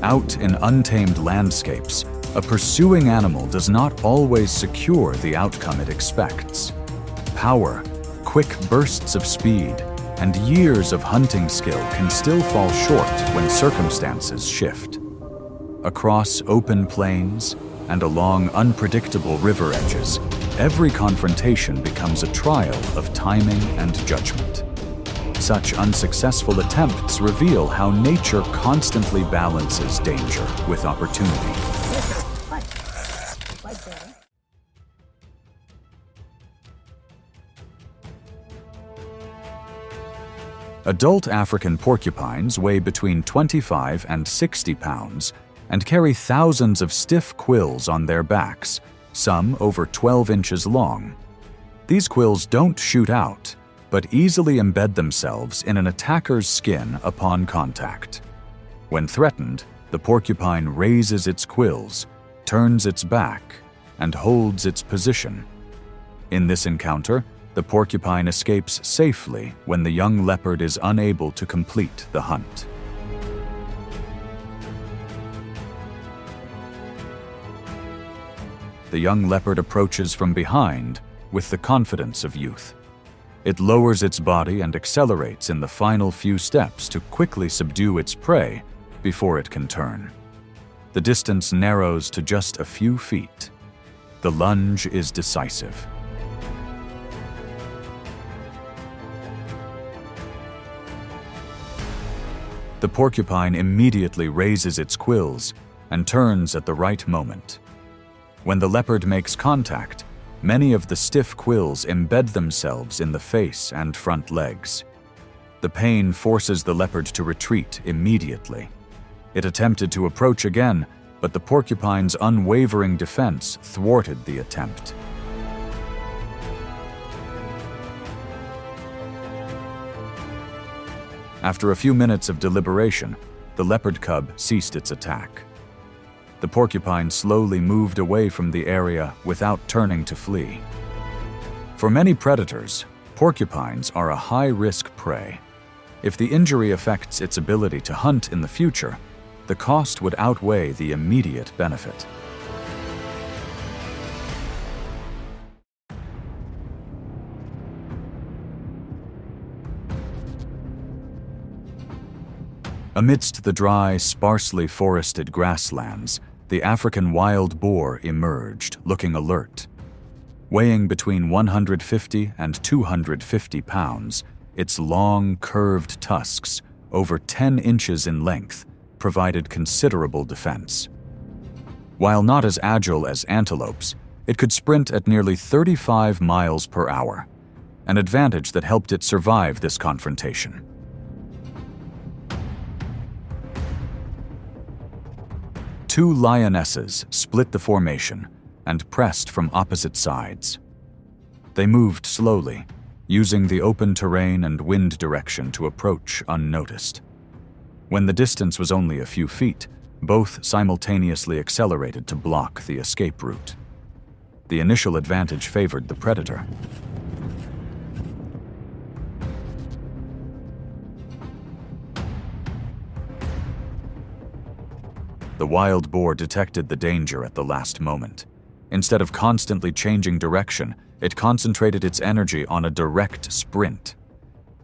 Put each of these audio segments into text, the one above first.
Out in untamed landscapes, a pursuing animal does not always secure the outcome it expects. Power, quick bursts of speed, and years of hunting skill can still fall short when circumstances shift. Across open plains and along unpredictable river edges, every confrontation becomes a trial of timing and judgment. Such unsuccessful attempts reveal how nature constantly balances danger with opportunity. Adult African porcupines weigh between 25 and 60 pounds and carry thousands of stiff quills on their backs, some over 12 inches long. These quills don't shoot out, but easily embed themselves in an attacker's skin upon contact. When threatened, the porcupine raises its quills, turns its back, and holds its position. In this encounter, the porcupine escapes safely when the young leopard is unable to complete the hunt. The young leopard approaches from behind with the confidence of youth. It lowers its body and accelerates in the final few steps to quickly subdue its prey before it can turn. The distance narrows to just a few feet. The lunge is decisive. The porcupine immediately raises its quills and turns at the right moment. When the leopard makes contact, many of the stiff quills embed themselves in the face and front legs. The pain forces the leopard to retreat immediately. It attempted to approach again, but the porcupine's unwavering defense thwarted the attempt. After a few minutes of deliberation, the leopard cub ceased its attack. The porcupine slowly moved away from the area without turning to flee. For many predators, porcupines are a high-risk prey. If the injury affects its ability to hunt in the future, the cost would outweigh the immediate benefit. Amidst the dry, sparsely forested grasslands, the African wild boar emerged, looking alert. Weighing between 150 and 250 pounds, its long, curved tusks, over 10 inches in length, provided considerable defense. While not as agile as antelopes, it could sprint at nearly 35 miles per hour, an advantage that helped it survive this confrontation. Two lionesses split the formation and pressed from opposite sides. They moved slowly, using the open terrain and wind direction to approach unnoticed. When the distance was only a few feet, both simultaneously accelerated to block the escape route. The initial advantage favored the predator. The wild boar detected the danger at the last moment. Instead of constantly changing direction, it concentrated its energy on a direct sprint.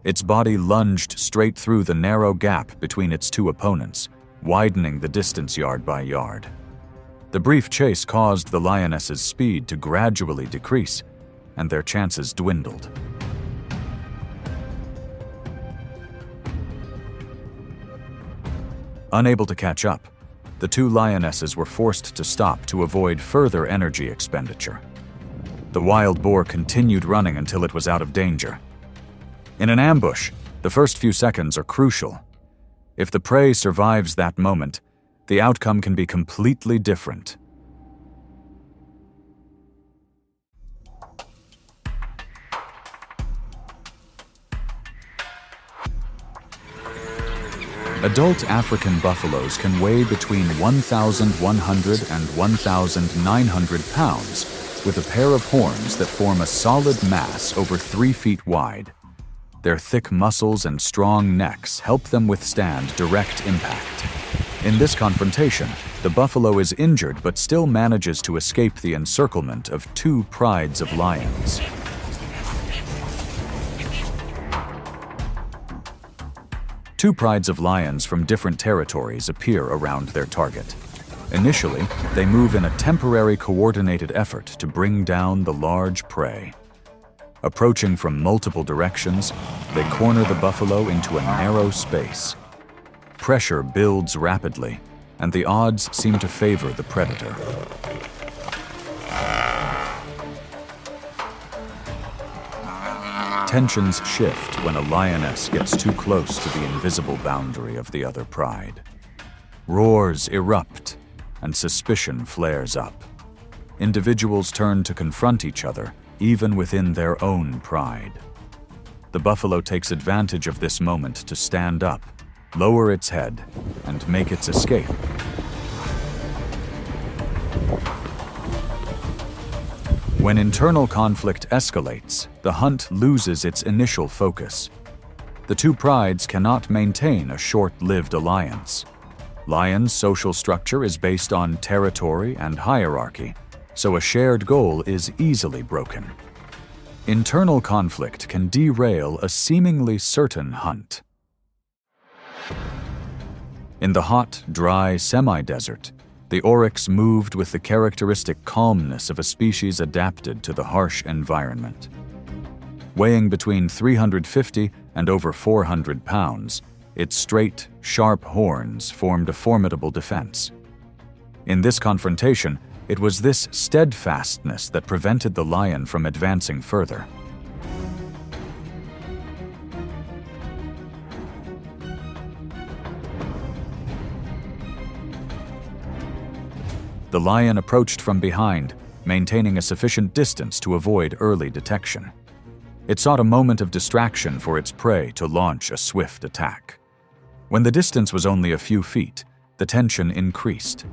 Its body lunged straight through the narrow gap between its two opponents, widening the distance yard by yard. The brief chase caused the lioness's speed to gradually decrease, and their chances dwindled. Unable to catch up, the two lionesses were forced to stop to avoid further energy expenditure. The wild boar continued running until it was out of danger. In an ambush, the first few seconds are crucial. If the prey survives that moment, the outcome can be completely different. Adult African buffaloes can weigh between 1,100 and 1,900 pounds, with a pair of horns that form a solid mass over 3 feet wide. Their thick muscles and strong necks help them withstand direct impact. In this confrontation, the buffalo is injured but still manages to escape the encirclement of 2 prides of lions. Two prides of lions from different territories appear around their target. Initially, they move in a temporary coordinated effort to bring down the large prey. Approaching from multiple directions, they corner the buffalo into a narrow space. Pressure builds rapidly, and the odds seem to favor the predator. Tensions shift when a lioness gets too close to the invisible boundary of the other pride. Roars erupt, and suspicion flares up. Individuals turn to confront each other, even within their own pride. The buffalo takes advantage of this moment to stand up, lower its head, and make its escape. When internal conflict escalates, the hunt loses its initial focus. The two prides cannot maintain a short-lived alliance. Lions' social structure is based on territory and hierarchy, so a shared goal is easily broken. Internal conflict can derail a seemingly certain hunt. In the hot, dry semi-desert, the oryx moved with the characteristic calmness of a species adapted to the harsh environment. Weighing between 350 and over 400 pounds, its straight, sharp horns formed a formidable defense. In this confrontation, it was this steadfastness that prevented the lion from advancing further. The lion approached from behind, maintaining a sufficient distance to avoid early detection. It sought a moment of distraction for its prey to launch a swift attack. When the distance was only a few feet, the tension increased.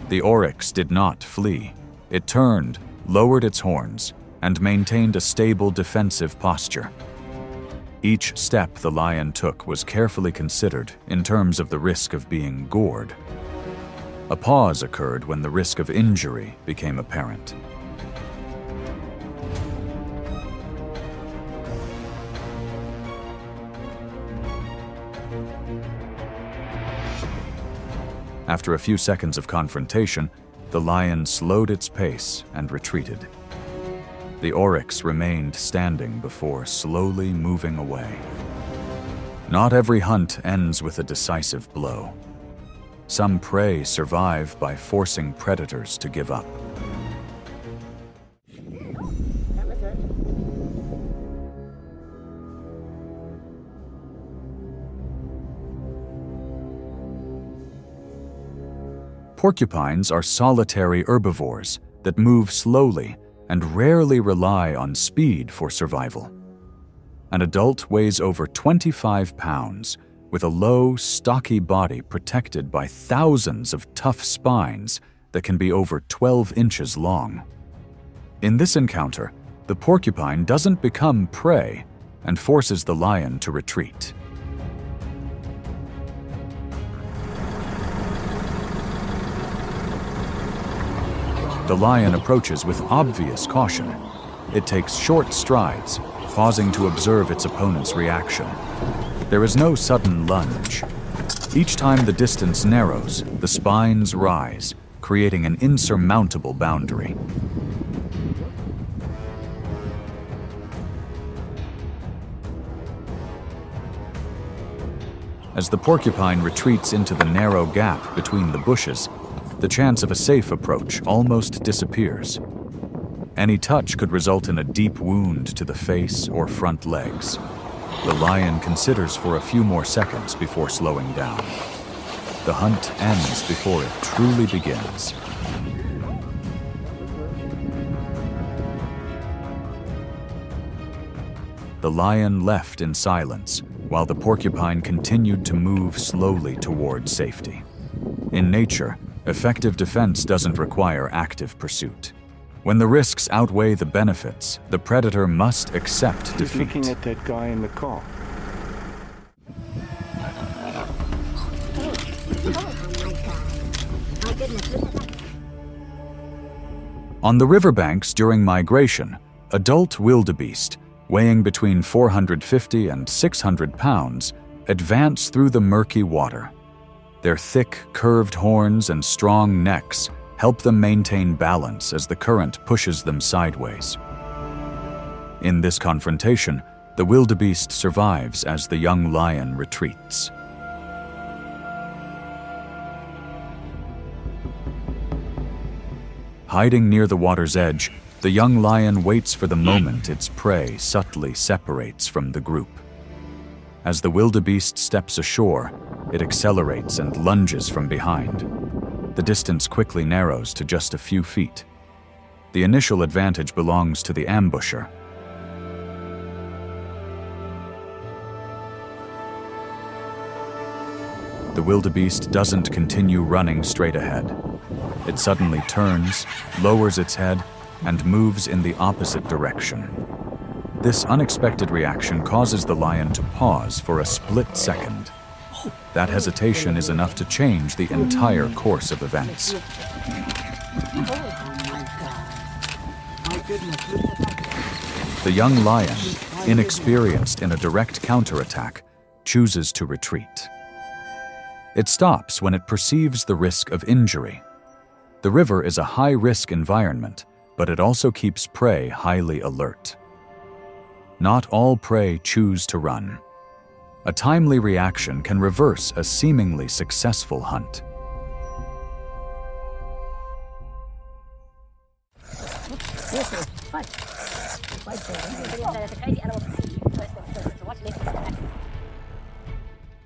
The oryx did not flee. It turned, lowered its horns, and maintained a stable defensive posture. Each step the lion took was carefully considered in terms of the risk of being gored. A pause occurred when the risk of injury became apparent. After a few seconds of confrontation, the lion slowed its pace and retreated. The oryx remained standing before slowly moving away. Not every hunt ends with a decisive blow. Some prey survive by forcing predators to give up. Porcupines are solitary herbivores that move slowly and rarely rely on speed for survival. An adult weighs over 25 pounds, with a low, stocky body protected by thousands of tough spines that can be over 12 inches long. In this encounter, the porcupine doesn't become prey and forces the lion to retreat. The lion approaches with obvious caution. It takes short strides, pausing to observe its opponent's reaction. There is no sudden lunge. Each time the distance narrows, the spines rise, creating an insurmountable boundary. As the porcupine retreats into the narrow gap between the bushes, the chance of a safe approach almost disappears. Any touch could result in a deep wound to the face or front legs. The lion considers for a few more seconds before slowing down. The hunt ends before it truly begins. The lion left in silence, while the porcupine continued to move slowly toward safety. In nature, effective defense doesn't require active pursuit. When the risks outweigh the benefits, the predator must accept defeat. He's looking at that guy in the car. On the riverbanks during migration, adult wildebeest, weighing between 450 and 600 pounds, advance through the murky water. Their thick, curved horns and strong necks help them maintain balance as the current pushes them sideways. In this confrontation, the wildebeest survives as the young lion retreats. Hiding near the water's edge, the young lion waits for the moment its prey subtly separates from the group. As the wildebeest steps ashore, it accelerates and lunges from behind. The distance quickly narrows to just a few feet. The initial advantage belongs to the ambusher. The wildebeest doesn't continue running straight ahead. It suddenly turns, lowers its head, and moves in the opposite direction. This unexpected reaction causes the lion to pause for a split second. That hesitation is enough to change the entire course of events. The young lion, inexperienced in a direct counterattack, chooses to retreat. It stops when it perceives the risk of injury. The river is a high-risk environment, but it also keeps prey highly alert. Not all prey choose to run. A timely reaction can reverse a seemingly successful hunt.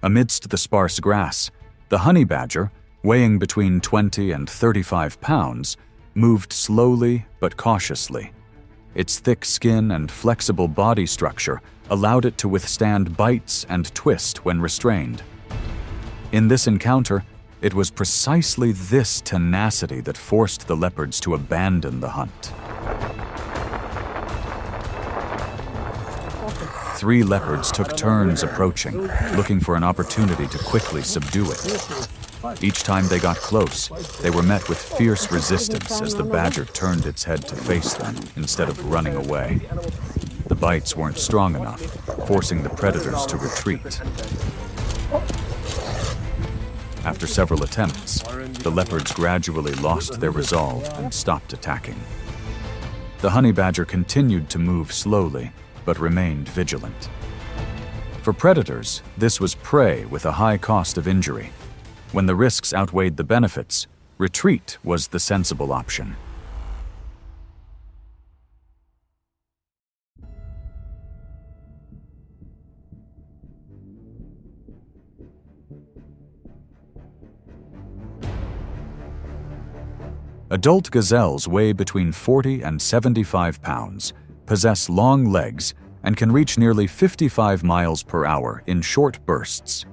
Amidst the sparse grass, the honey badger, weighing between 20 and 35 pounds, moved slowly but cautiously. Its thick skin and flexible body structure allowed it to withstand bites and twist when restrained. In this encounter, it was precisely this tenacity that forced the leopards to abandon the hunt. 3 leopards took turns approaching, looking for an opportunity to quickly subdue it. Each time they got close, they were met with fierce resistance as the badger turned its head to face them instead of running away. The bites weren't strong enough, forcing the predators to retreat. After several attempts, the leopards gradually lost their resolve and stopped attacking. The honey badger continued to move slowly, but remained vigilant. For predators, this was prey with a high cost of injury. When the risks outweighed the benefits, retreat was the sensible option. Adult gazelles weigh between 40 and 75 pounds, possess long legs, and can reach nearly 55 miles per hour in short bursts.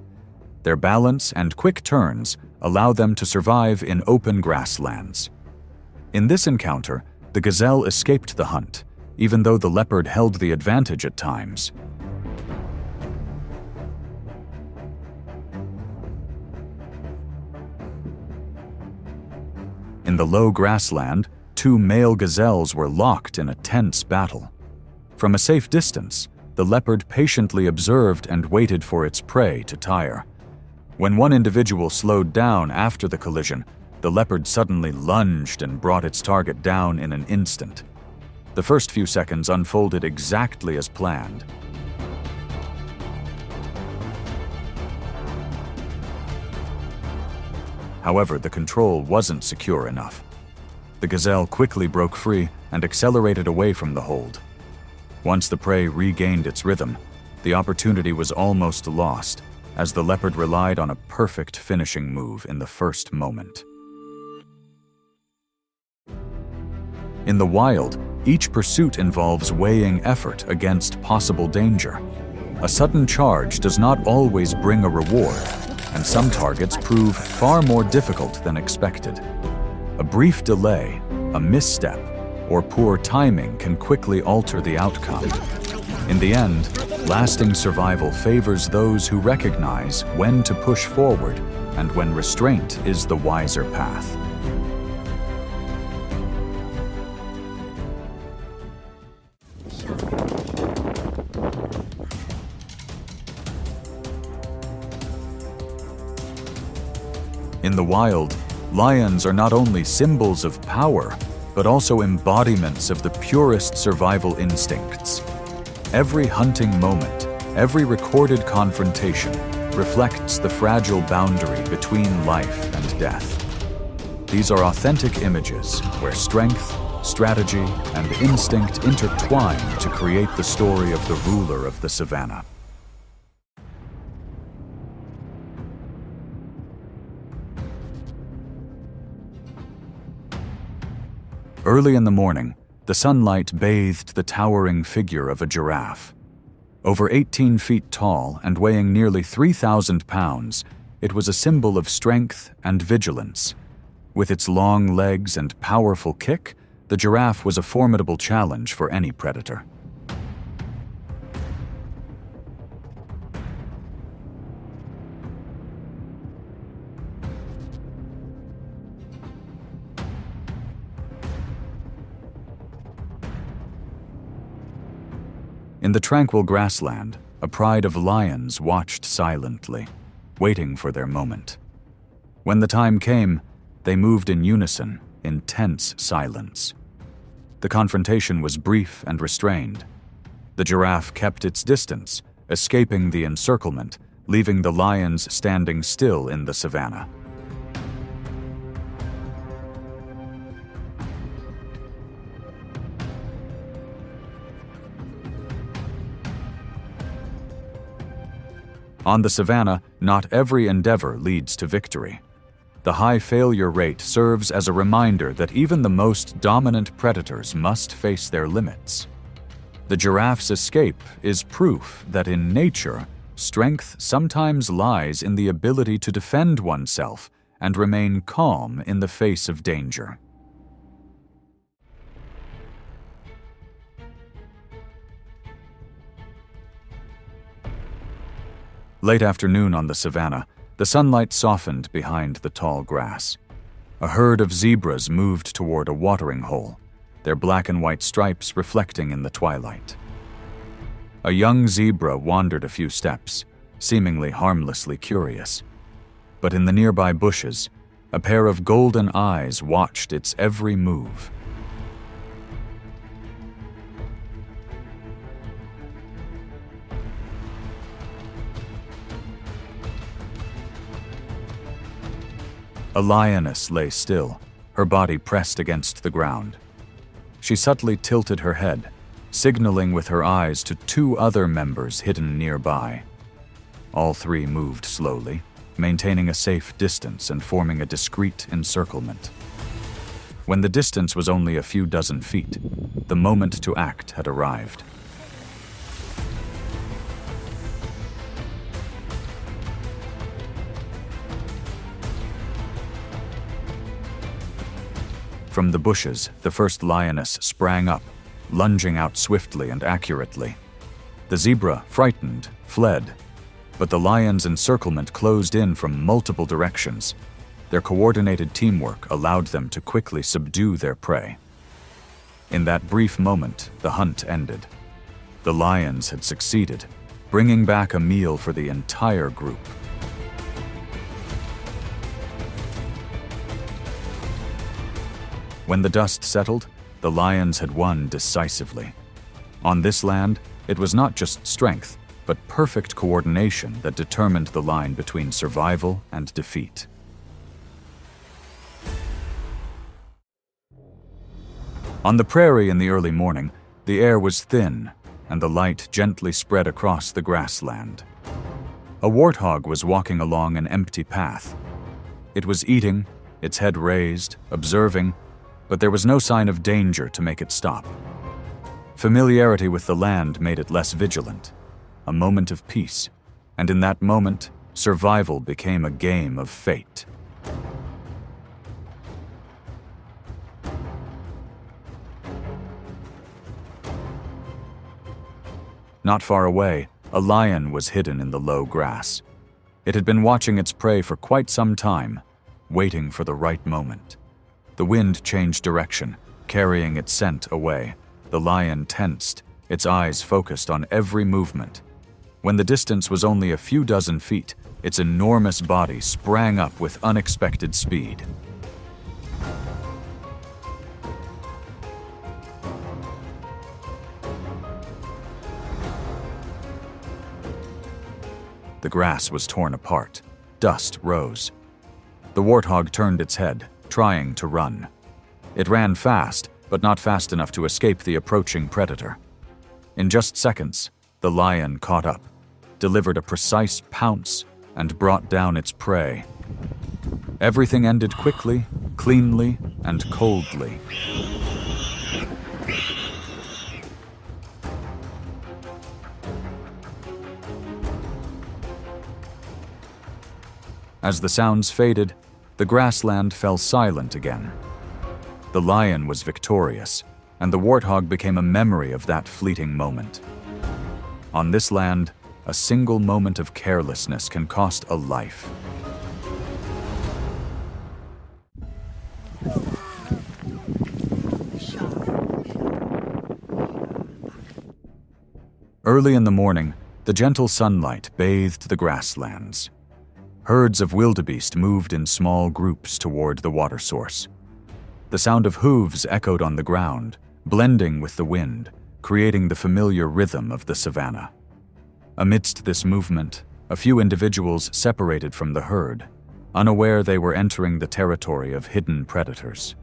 Their balance and quick turns allow them to survive in open grasslands. In this encounter, the gazelle escaped the hunt, even though the leopard held the advantage at times. In the low grassland, 2 male gazelles were locked in a tense battle. From a safe distance, the leopard patiently observed and waited for its prey to tire. When one individual slowed down after the collision, the leopard suddenly lunged and brought its target down in an instant. The first few seconds unfolded exactly as planned. However, the control wasn't secure enough. The gazelle quickly broke free and accelerated away from the hold. Once the prey regained its rhythm, the opportunity was almost lost, as the leopard relied on a perfect finishing move in the first moment. In the wild, Each pursuit involves weighing effort against possible danger. A sudden charge does not always bring a reward, and some targets prove far more difficult than expected. A brief delay, a misstep, or poor timing can quickly alter the outcome. In the end, lasting survival favors those who recognize when to push forward and when restraint is the wiser path. In the wild, lions are not only symbols of power, but also embodiments of the purest survival instincts. Every hunting moment, every recorded confrontation, reflects the fragile boundary between life and death. These are authentic images where strength, strategy, and instinct intertwine to create the story of the ruler of the savannah. Early in the morning, the sunlight bathed the towering figure of a giraffe. Over 18 feet tall and weighing nearly 3,000 pounds, it was a symbol of strength and vigilance. With its long legs and powerful kick, the giraffe was a formidable challenge for any predator. In the tranquil grassland, a pride of lions watched silently, waiting for their moment. When the time came, they moved in unison, in tense silence. The confrontation was brief and restrained. The giraffe kept its distance, escaping the encirclement, leaving the lions standing still in the savannah. On the savannah, not every endeavor leads to victory. The high failure rate serves as a reminder that even the most dominant predators must face their limits. The giraffe's escape is proof that in nature, strength sometimes lies in the ability to defend oneself and remain calm in the face of danger. Late afternoon on the savannah, the sunlight softened behind the tall grass. A herd of zebras moved toward a watering hole, their black and white stripes reflecting in the twilight. A young zebra wandered a few steps, seemingly harmlessly curious. But in the nearby bushes, a pair of golden eyes watched its every move. A lioness lay still, her body pressed against the ground. She subtly tilted her head, signaling with her eyes to two other members hidden nearby. All three moved slowly, maintaining a safe distance and forming a discreet encirclement. When the distance was only a few dozen feet, the moment to act had arrived. From the bushes, the first lioness sprang up, lunging out swiftly and accurately. The zebra, frightened, fled, but the lion's encirclement closed in from multiple directions. Their coordinated teamwork allowed them to quickly subdue their prey. In that brief moment, the hunt ended. The lions had succeeded, bringing back a meal for the entire group. When the dust settled, the lions had won decisively. On this land, it was not just strength, but perfect coordination that determined the line between survival and defeat. On the prairie in the early morning, the air was thin, and the light gently spread across the grassland. A warthog was walking along an empty path. It was eating, its head raised, observing, but there was no sign of danger to make it stop. Familiarity with the land made it less vigilant, a moment of peace, and in that moment, survival became a game of fate. Not far away, a lion was hidden in the low grass. It had been watching its prey for quite some time, waiting for the right moment. The wind changed direction, carrying its scent away. The lion tensed, its eyes focused on every movement. When the distance was only a few dozen feet, its enormous body sprang up with unexpected speed. The grass was torn apart. Dust rose. The warthog turned its head, trying to run. It ran fast, but not fast enough to escape the approaching predator. In just seconds, the lion caught up, delivered a precise pounce, and brought down its prey. Everything ended quickly, cleanly, and coldly. As the sounds faded, the grassland fell silent again. The lion was victorious, and the warthog became a memory of that fleeting moment. On this land, a single moment of carelessness can cost a life. Early in the morning, the gentle sunlight bathed the grasslands. Herds of wildebeest moved in small groups toward the water source. The sound of hooves echoed on the ground, blending with the wind, creating the familiar rhythm of the savanna. Amidst this movement, a few individuals separated from the herd, unaware they were entering the territory of hidden predators.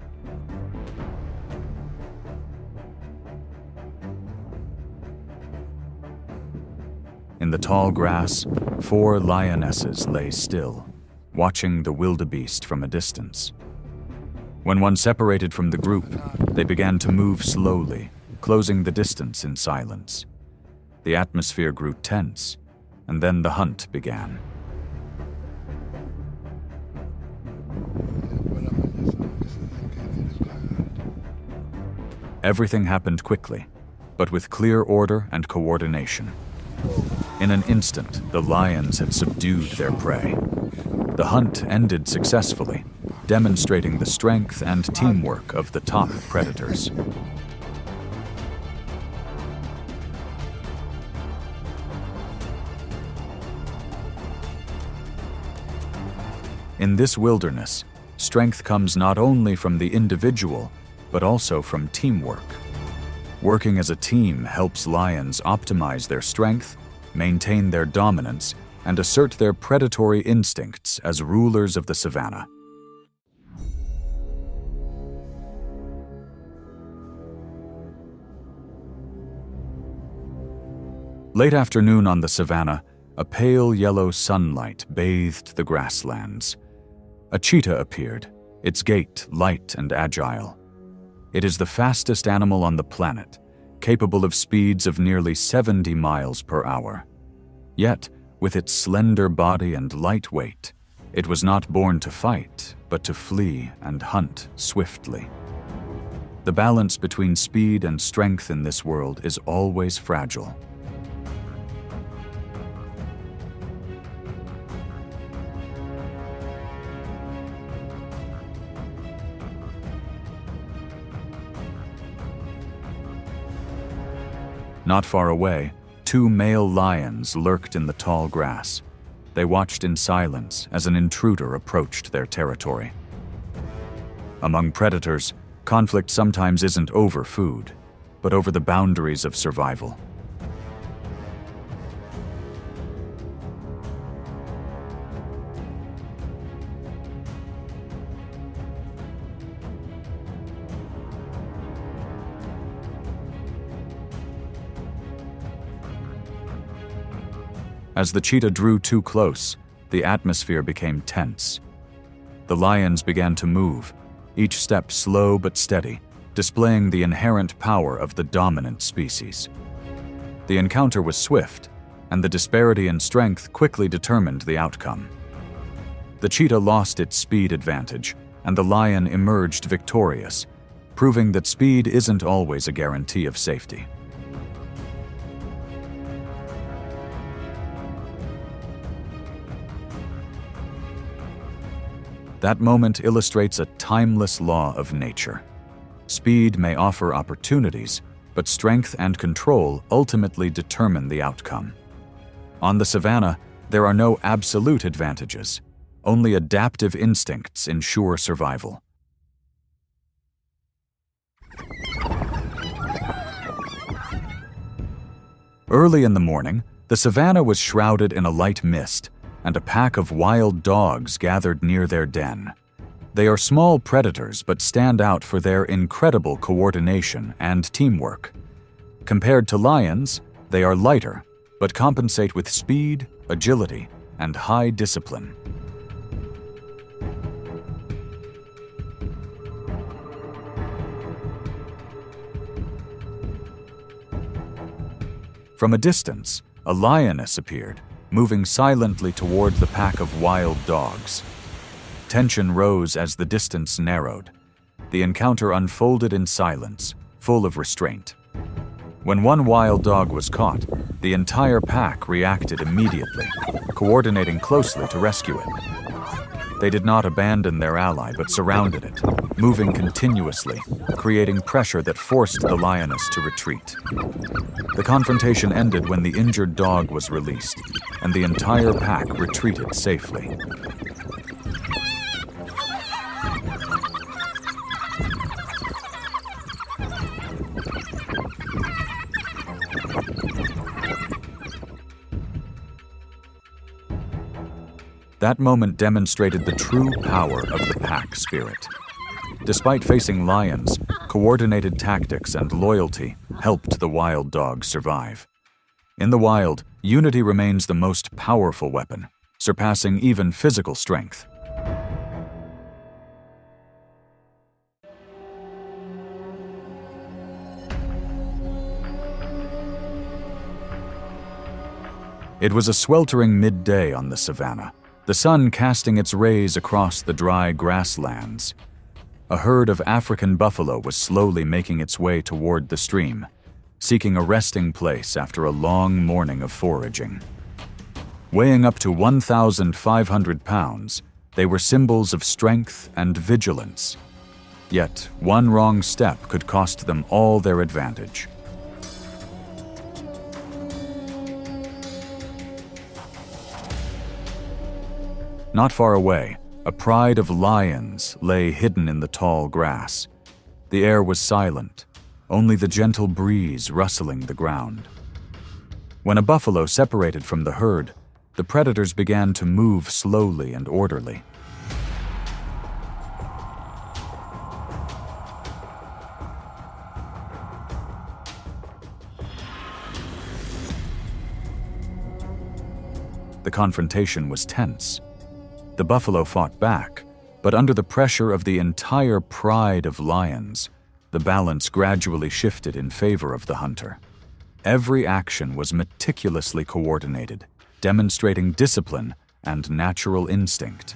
In the tall grass, 4 lionesses lay still, watching the wildebeest from a distance. When one separated from the group, they began to move slowly, closing the distance in silence. The atmosphere grew tense, and then the hunt began. Everything happened quickly, but with clear order and coordination. In an instant, the lions had subdued their prey. The hunt ended successfully, demonstrating the strength and teamwork of the top predators. In this wilderness, strength comes not only from the individual, but also from teamwork. Working as a team helps lions optimize their strength, maintain their dominance, and assert their predatory instincts as rulers of the savanna. Late afternoon on the savanna, a pale yellow sunlight bathed the grasslands. A cheetah appeared, its gait light and agile. It is the fastest animal on the planet, capable of speeds of nearly 70 miles per hour. Yet, with its slender body and light weight, it was not born to fight, but to flee and hunt swiftly. The balance between speed and strength in this world is always fragile. Not far away, 2 male lions lurked in the tall grass. They watched in silence as an intruder approached their territory. Among predators, conflict sometimes isn't over food, but over the boundaries of survival. As the cheetah drew too close, the atmosphere became tense. The lions began to move, each step slow but steady, displaying the inherent power of the dominant species. The encounter was swift, and the disparity in strength quickly determined the outcome. The cheetah lost its speed advantage, and the lion emerged victorious, proving that speed isn't always a guarantee of safety. That moment illustrates a timeless law of nature. Speed may offer opportunities, but strength and control ultimately determine the outcome. On the savanna, there are no absolute advantages. Only adaptive instincts ensure survival. Early in the morning, the savanna was shrouded in a light mist, and a pack of wild dogs gathered near their den. They are small predators but stand out for their incredible coordination and teamwork. Compared to lions, they are lighter, but compensate with speed, agility, and high discipline. From a distance, a lioness appeared, moving silently toward the pack of wild dogs. Tension rose as the distance narrowed. The encounter unfolded in silence, full of restraint. When one wild dog was caught, the entire pack reacted immediately, coordinating closely to rescue it. They did not abandon their ally but surrounded it, moving continuously, creating pressure that forced the lioness to retreat. The confrontation ended when the injured dog was released, and the entire pack retreated safely. That moment demonstrated the true power of the pack spirit. Despite facing lions, coordinated tactics and loyalty helped the wild dogs survive. In the wild, unity remains the most powerful weapon, surpassing even physical strength. It was a sweltering midday on the savanna, the sun casting its rays across the dry grasslands. A herd of African buffalo was slowly making its way toward the stream, seeking a resting place after a long morning of foraging. Weighing up to 1,500 pounds, they were symbols of strength and vigilance. Yet, one wrong step could cost them all their advantage. Not far away, a pride of lions lay hidden in the tall grass. The air was silent, only the gentle breeze rustling the ground. When a buffalo separated from the herd, the predators began to move slowly and orderly. The confrontation was tense. The buffalo fought back, but under the pressure of the entire pride of lions, the balance gradually shifted in favor of the hunter. Every action was meticulously coordinated, demonstrating discipline and natural instinct.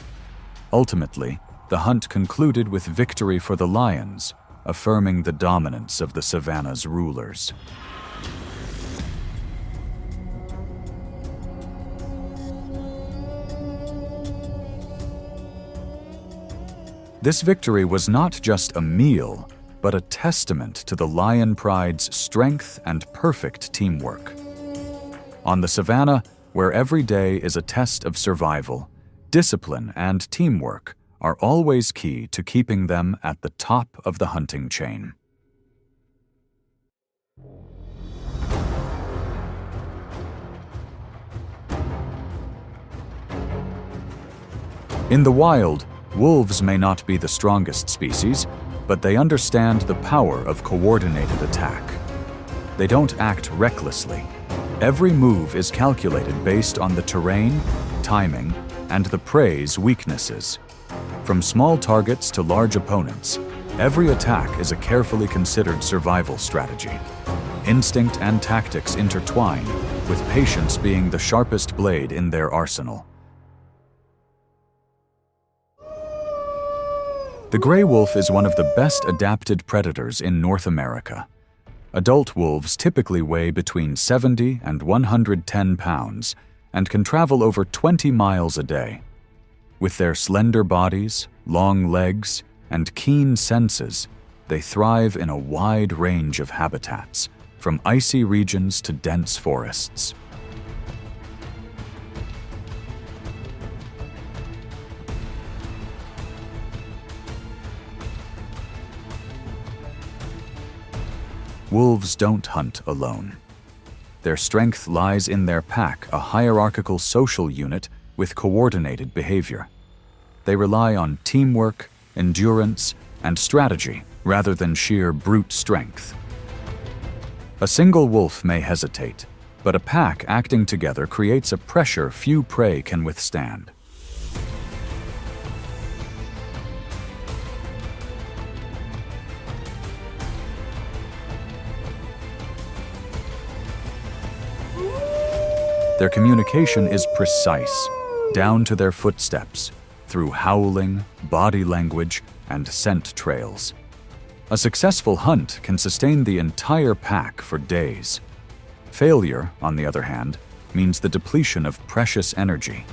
Ultimately, the hunt concluded with victory for the lions, affirming the dominance of the savanna's rulers. This victory was not just a meal, but a testament to the lion pride's strength and perfect teamwork. On the savanna, where every day is a test of survival, discipline and teamwork are always key to keeping them at the top of the hunting chain. In the wild, wolves may not be the strongest species, but they understand the power of coordinated attack. They don't act recklessly. Every move is calculated based on the terrain, timing, and the prey's weaknesses. From small targets to large opponents, Every attack is a carefully considered survival strategy. Instinct and tactics intertwine, with patience being the sharpest blade in their arsenal. The gray wolf is one of the best adapted predators in North America. Adult wolves typically weigh between 70 and 110 pounds and can travel over 20 miles a day. With their slender bodies, long legs, and keen senses, they thrive in a wide range of habitats, from icy regions to dense forests. Wolves don't hunt alone. Their strength lies in their pack, a hierarchical social unit with coordinated behavior. They rely on teamwork, endurance, and strategy rather than sheer brute strength. A single wolf may hesitate, but a pack acting together creates a pressure few prey can withstand. Their communication is precise, down to their footsteps, through howling, body language, and scent trails. A successful hunt can sustain the entire pack for days. Failure, on the other hand, means the depletion of precious energy.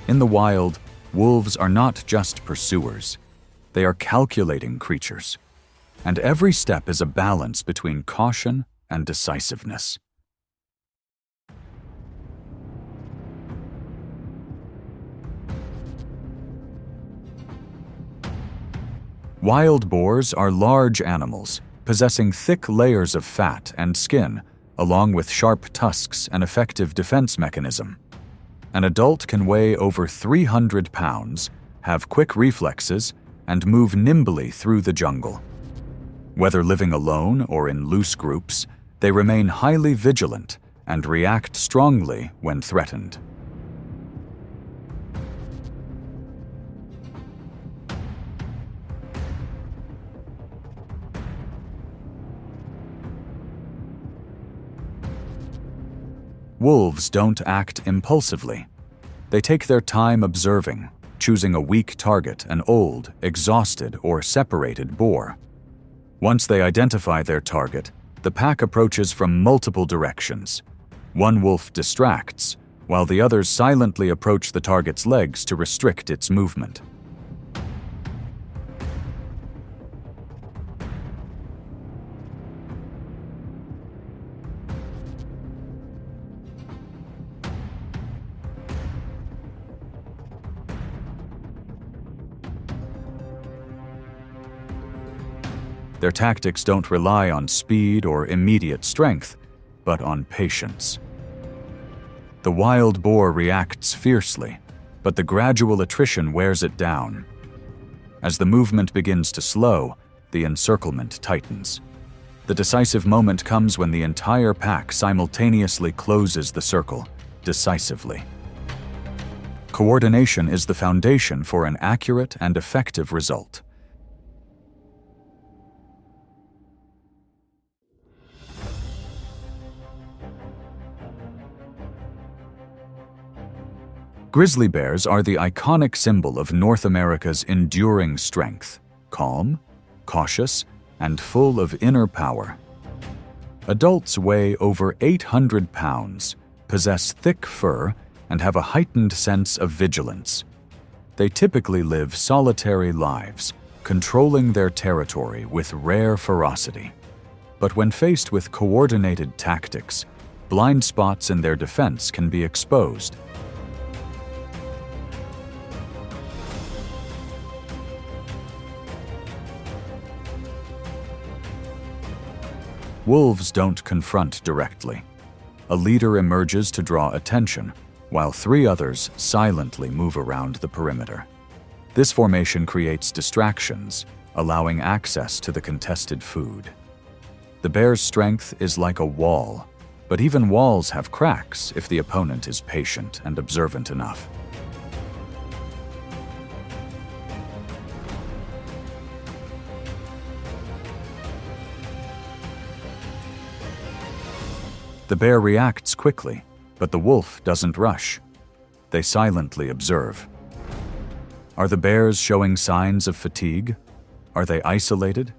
In the wild, wolves are not just pursuers. They are calculating creatures. And every step is a balance between caution and decisiveness. Wild boars are large animals, possessing thick layers of fat and skin, along with sharp tusks and effective defense mechanism. An adult can weigh over 300 pounds, have quick reflexes, and move nimbly through the jungle. Whether living alone or in loose groups, they remain highly vigilant and react strongly when threatened. Wolves don't act impulsively. They take their time observing, choosing a weak target, an old, exhausted, or separated boar. Once they identify their target, the pack approaches from multiple directions. One wolf distracts, while the others silently approach the target's legs to restrict its movement. Their tactics don't rely on speed or immediate strength, but on patience. The wild boar reacts fiercely, but the gradual attrition wears it down. As the movement begins to slow, the encirclement tightens. The decisive moment comes when the entire pack simultaneously closes the circle, decisively. Coordination is the foundation for an accurate and effective result. Grizzly bears are the iconic symbol of North America's enduring strength, calm, cautious, and full of inner power. Adults weigh over 800 pounds, possess thick fur, and have a heightened sense of vigilance. They typically live solitary lives, controlling their territory with rare ferocity. But when faced with coordinated tactics, blind spots in their defense can be exposed. Wolves don't confront directly. A leader emerges to draw attention, while three others silently move around the perimeter. This formation creates distractions, allowing access to the contested food. The bear's strength is like a wall, But even walls have cracks if the opponent is patient and observant enough. The bear reacts quickly, but the wolf doesn't rush. They silently observe. Are the bears showing signs of fatigue? Are they isolated?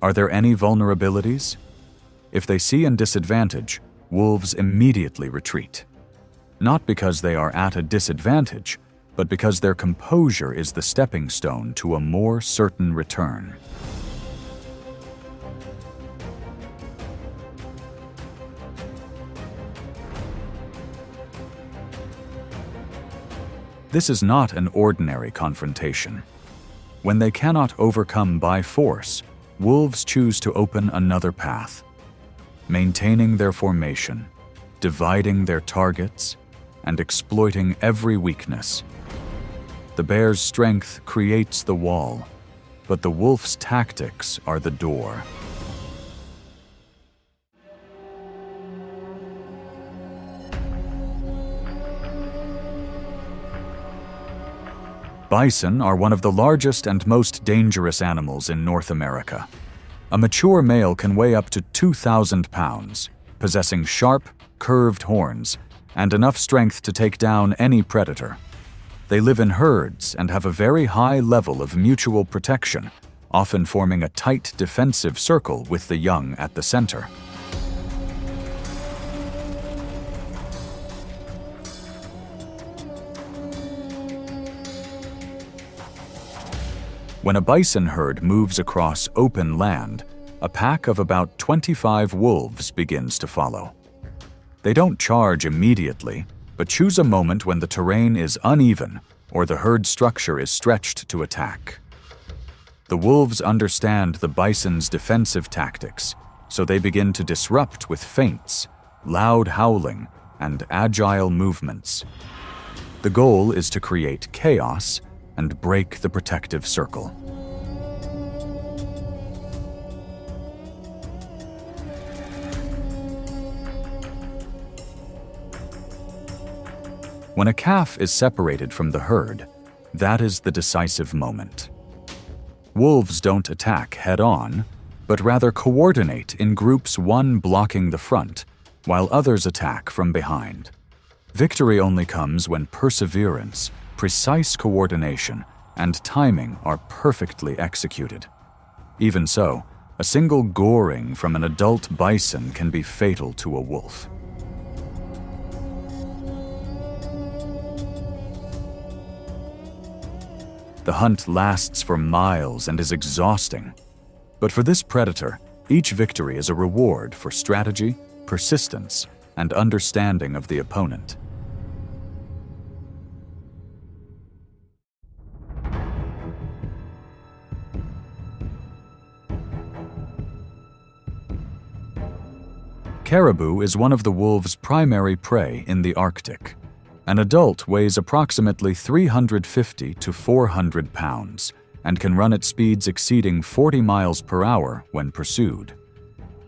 Are there any vulnerabilities? If they see a disadvantage, wolves immediately retreat. Not because they are at a disadvantage, but because their composure is the stepping stone to a more certain return. This is not an ordinary confrontation. When they cannot overcome by force, wolves choose to open another path, maintaining their formation, dividing their targets, and exploiting every weakness. The bear's strength creates the wall, but the wolf's tactics are the door. Bison are one of the largest and most dangerous animals in North America. A mature male can weigh up to 2,000 pounds, possessing sharp, curved horns and enough strength to take down any predator. They live in herds and have a very high level of mutual protection, often forming a tight defensive circle with the young at the center. When a bison herd moves across open land, a pack of about 25 wolves begins to follow. They don't charge immediately, but choose a moment when the terrain is uneven or the herd structure is stretched to attack. The wolves understand the bison's defensive tactics, so they begin to disrupt with feints, loud howling, and agile movements. The goal is to create chaos and break the protective circle. When a calf is separated from the herd, that is the decisive moment. Wolves don't attack head-on, but rather coordinate in groups, one blocking the front, while others attack from behind. Victory only comes when perseverance, precise coordination, and timing are perfectly executed. Even so, a single goring from an adult bison can be fatal to a wolf. The hunt lasts for miles and is exhausting. But for this predator, each victory is a reward for strategy, persistence, and understanding of the opponent. Caribou is one of the wolves' primary prey in the Arctic. An adult weighs approximately 350 to 400 pounds and can run at speeds exceeding 40 miles per hour when pursued.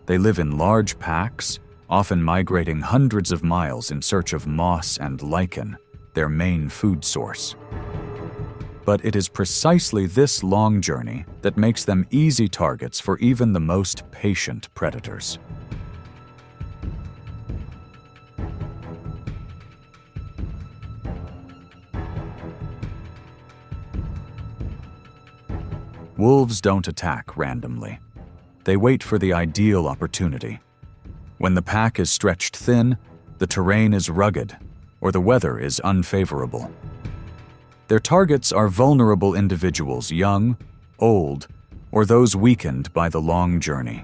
They live in large packs, often migrating hundreds of miles in search of moss and lichen, their main food source. But it is precisely this long journey that makes them easy targets for even the most patient predators. Wolves don't attack randomly. They wait for the ideal opportunity. When the pack is stretched thin, the terrain is rugged, or the weather is unfavorable. Their targets are vulnerable individuals, young, old, or those weakened by the long journey.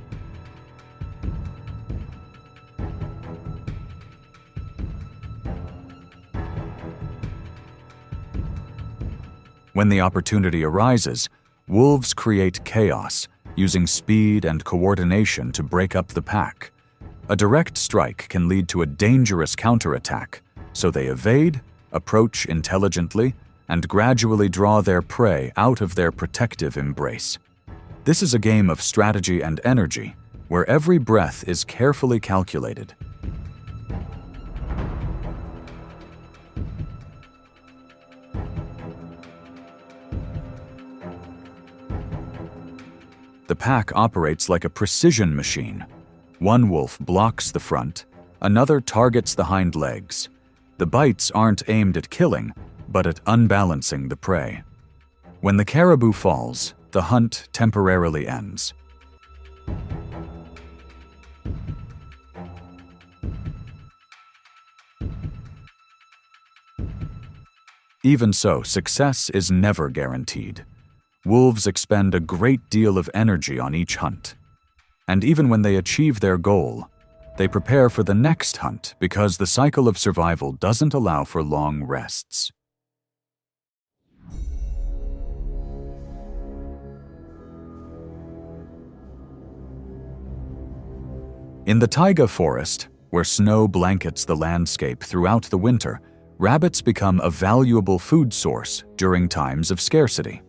When the opportunity arises, wolves create chaos, using speed and coordination to break up the pack. A direct strike can lead to a dangerous counterattack, so they evade, approach intelligently, and gradually draw their prey out of their protective embrace. This is a game of strategy and energy, where every breath is carefully calculated. The pack operates like a precision machine. One wolf blocks the front, another targets the hind legs. The bites aren't aimed at killing, but at unbalancing the prey. When the caribou falls, the hunt temporarily ends. Even so, success is never guaranteed. Wolves expend a great deal of energy on each hunt. And even when they achieve their goal, they prepare for the next hunt because the cycle of survival doesn't allow for long rests. In the taiga forest, where snow blankets the landscape throughout the winter, rabbits become a valuable food source during times of scarcity.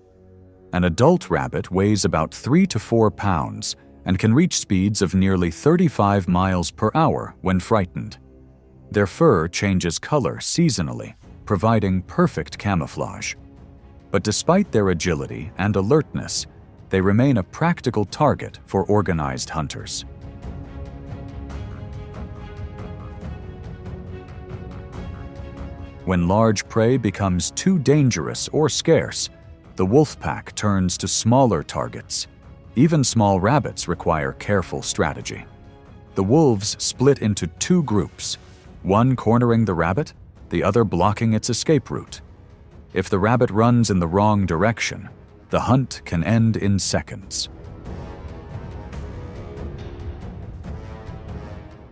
An adult rabbit weighs about 3 to 4 pounds and can reach speeds of nearly 35 miles per hour when frightened. Their fur changes color seasonally, providing perfect camouflage. But despite their agility and alertness, they remain a practical target for organized hunters. When large prey becomes too dangerous or scarce, the wolf pack turns to smaller targets. Even small rabbits require careful strategy. The wolves split into 2 groups, one cornering the rabbit, the other blocking its escape route. If the rabbit runs in the wrong direction, the hunt can end in seconds.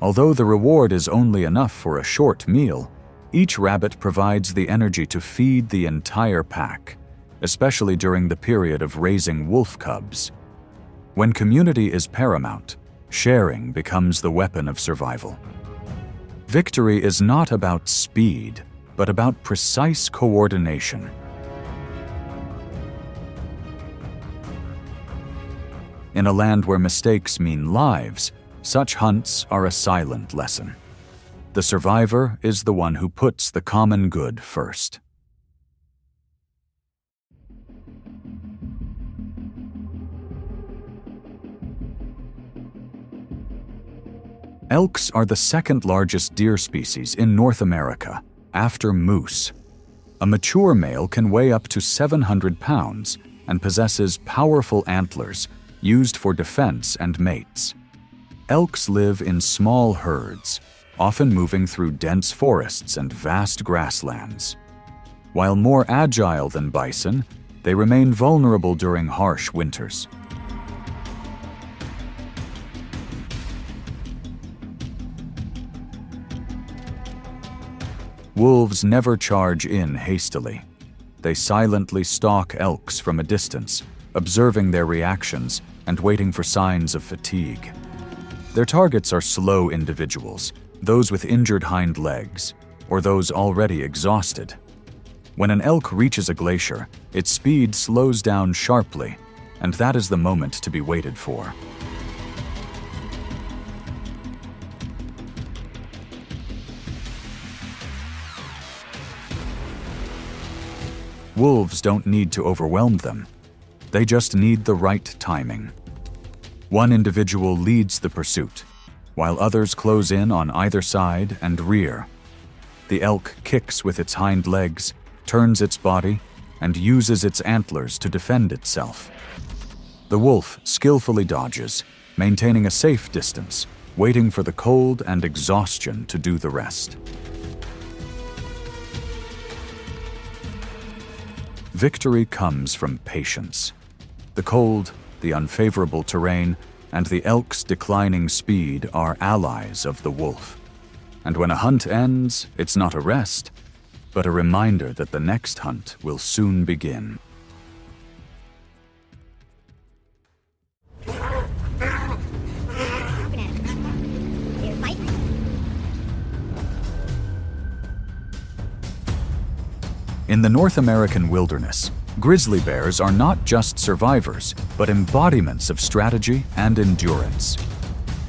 Although the reward is only enough for a short meal, each rabbit provides the energy to feed the entire pack, especially during the period of raising wolf cubs. When community is paramount, sharing becomes the weapon of survival. Victory is not about speed, but about precise coordination. In a land where mistakes mean lives, such hunts are a silent lesson. The survivor is the one who puts the common good first. Elks are the second largest deer species in North America, after moose. A mature male can weigh up to 700 pounds and possesses powerful antlers used for defense and mates. Elks live in small herds, often moving through dense forests and vast grasslands. While more agile than bison, they remain vulnerable during harsh winters. Wolves never charge in hastily. They silently stalk elks from a distance, observing their reactions and waiting for signs of fatigue. Their targets are slow individuals, those with injured hind legs, or those already exhausted. When an elk reaches a glacier, its speed slows down sharply, and that is the moment to be waited for. Wolves don't need to overwhelm them. They just need the right timing. One individual leads the pursuit, while others close in on either side and rear. The elk kicks with its hind legs, turns its body, and uses its antlers to defend itself. The wolf skillfully dodges, maintaining a safe distance, waiting for the cold and exhaustion to do the rest. Victory comes from patience. The cold, the unfavorable terrain, and the elk's declining speed are allies of the wolf. And when a hunt ends, it's not a rest, but a reminder that the next hunt will soon begin. In the North American wilderness, grizzly bears are not just survivors, but embodiments of strategy and endurance.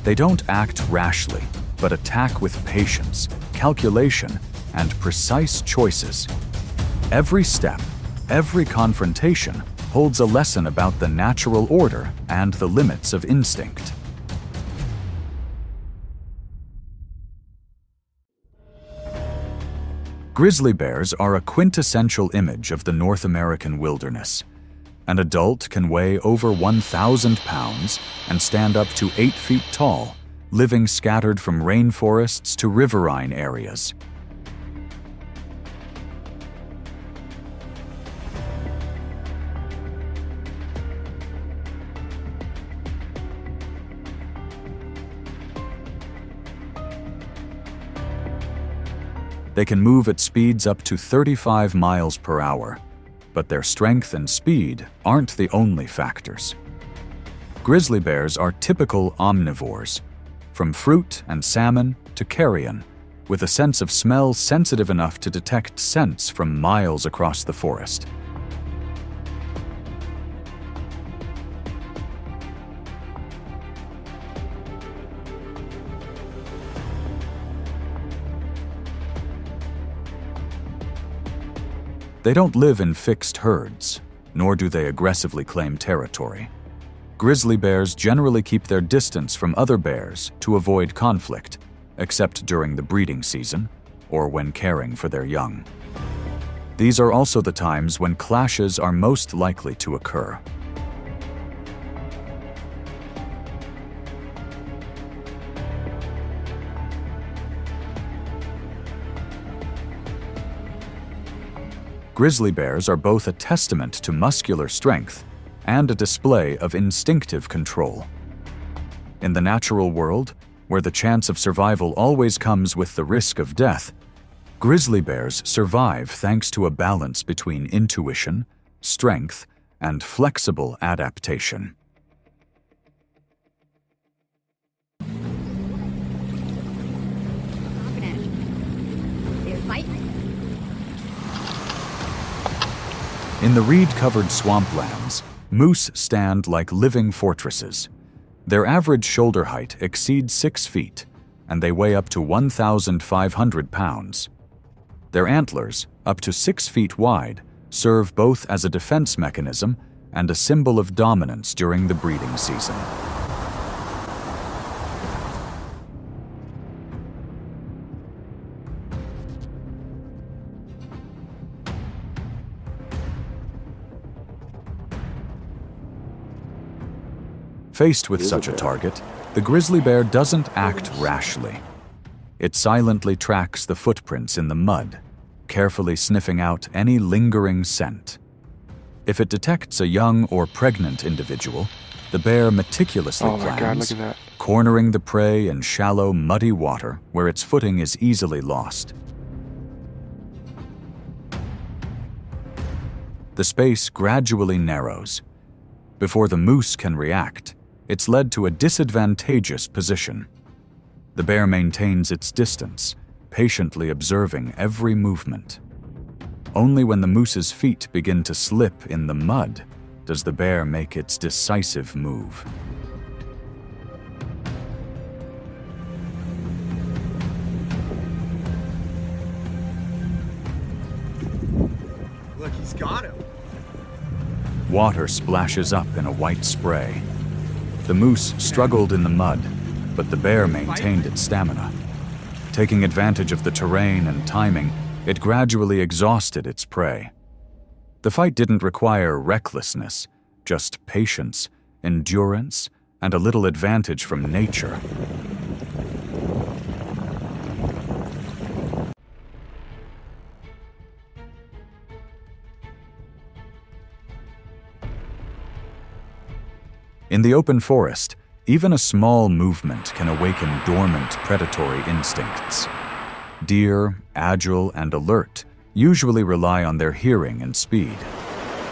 They don't act rashly, but attack with patience, calculation, and precise choices. Every step, every confrontation holds a lesson about the natural order and the limits of instinct. Grizzly bears are a quintessential image of the North American wilderness. An adult can weigh over 1,000 pounds and stand up to 8 feet tall, living scattered from rainforests to riverine areas. They can move at speeds up to 35 miles per hour, but their strength and speed aren't the only factors. Grizzly bears are typical omnivores, from fruit and salmon to carrion, with a sense of smell sensitive enough to detect scents from miles across the forest. They don't live in fixed herds, nor do they aggressively claim territory. Grizzly bears generally keep their distance from other bears to avoid conflict, except during the breeding season or when caring for their young. These are also the times when clashes are most likely to occur. Grizzly bears are both a testament to muscular strength and a display of instinctive control. In the natural world, where the chance of survival always comes with the risk of death, grizzly bears survive thanks to a balance between intuition, strength, and flexible adaptation. In the reed-covered swamplands, moose stand like living fortresses. Their average shoulder height exceeds 6 feet, and they weigh up to 1,500 pounds. Their antlers, up to 6 feet wide, serve both as a defense mechanism and a symbol of dominance during the breeding season. Faced with such a target, the grizzly bear doesn't act rashly. It silently tracks the footprints in the mud, carefully sniffing out any lingering scent. If it detects a young or pregnant individual, the bear meticulously plans, cornering the prey in shallow, muddy water where its footing is easily lost. The space gradually narrows. Before the moose can react, it's led to a disadvantageous position. The bear maintains its distance, patiently observing every movement. Only when the moose's feet begin to slip in the mud does the bear make its decisive move. Look, he's got him. Water splashes up in a white spray. The moose struggled in the mud, but the bear maintained its stamina. Taking advantage of the terrain and timing, it gradually exhausted its prey. The fight didn't require recklessness, just patience, endurance, and a little advantage from nature. In the open forest, even a small movement can awaken dormant predatory instincts. Deer, agile and alert, usually rely on their hearing and speed.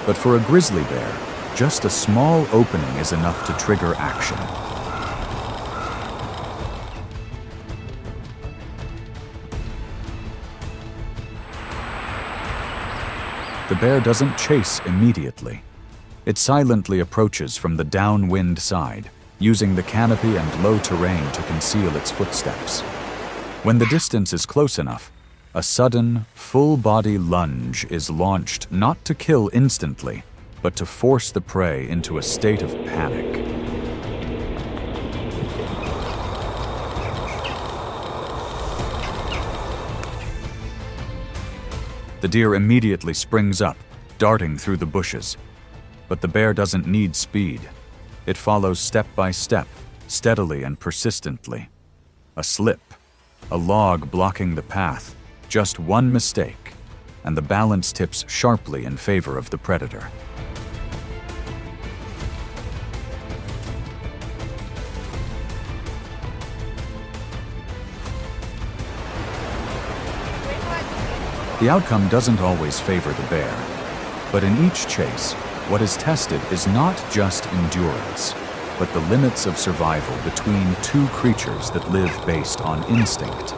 But for a grizzly bear, just a small opening is enough to trigger action. The bear doesn't chase immediately. It silently approaches from the downwind side, using the canopy and low terrain to conceal its footsteps. When the distance is close enough, a sudden, full-body lunge is launched not to kill instantly, but to force the prey into a state of panic. The deer immediately springs up, darting through the bushes. But the bear doesn't need speed. It follows step by step, steadily and persistently. A slip, a log blocking the path, just one mistake, and the balance tips sharply in favor of the predator. The outcome doesn't always favor the bear, but in each chase, what is tested is not just endurance, but the limits of survival between two creatures that live based on instinct.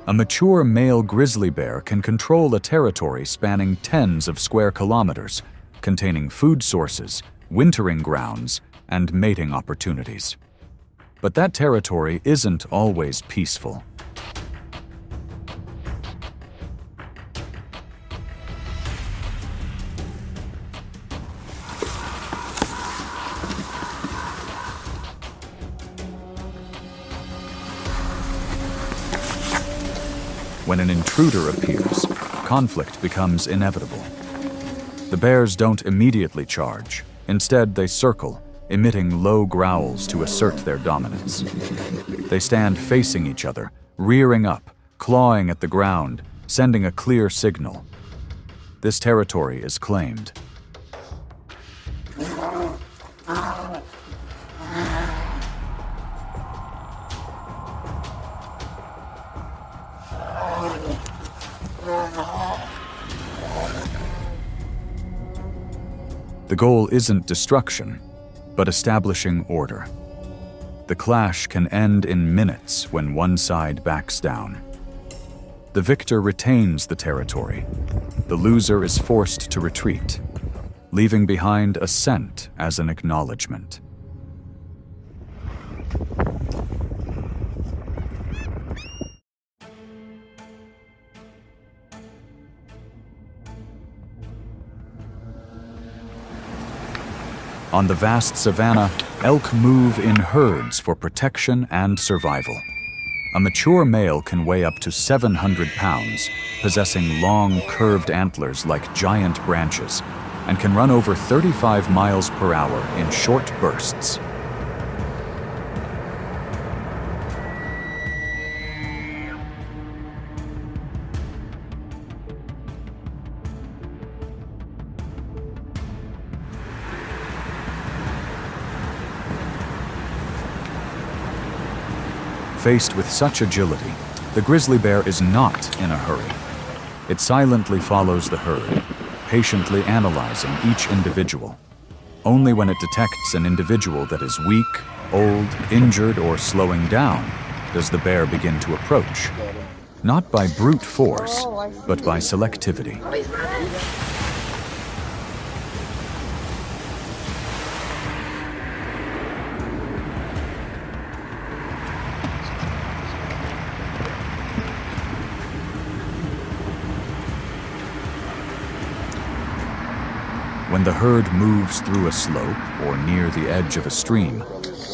A mature male grizzly bear can control a territory spanning tens of square kilometers, containing food sources, wintering grounds, and mating opportunities. But that territory isn't always peaceful. When an intruder appears, conflict becomes inevitable. The bears don't immediately charge. Instead, they circle, emitting low growls to assert their dominance. They stand facing each other, rearing up, clawing at the ground, sending a clear signal. This territory is claimed. The goal isn't destruction, but establishing order. The clash can end in minutes when one side backs down. The victor retains the territory. The loser is forced to retreat, leaving behind a scent as an acknowledgement. On the vast savanna, elk move in herds for protection and survival. A mature male can weigh up to 700 pounds, possessing long, curved antlers like giant branches, and can run over 35 miles per hour in short bursts. Faced with such agility, the grizzly bear is not in a hurry. It silently follows the herd, patiently analyzing each individual. Only when it detects an individual that is weak, old, injured, or slowing down does the bear begin to approach. Not by brute force, but by selectivity. When the herd moves through a slope or near the edge of a stream,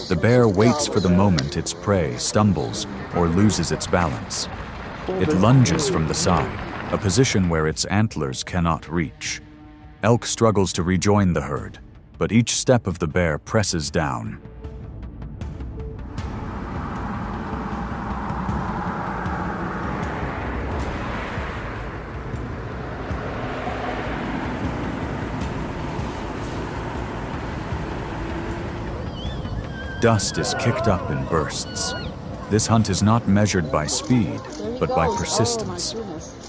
the bear waits for the moment its prey stumbles or loses its balance. It lunges from the side, a position where its antlers cannot reach. Elk struggles to rejoin the herd, but each step of the bear presses down. Dust is kicked up in bursts. This hunt is not measured by speed, but by persistence.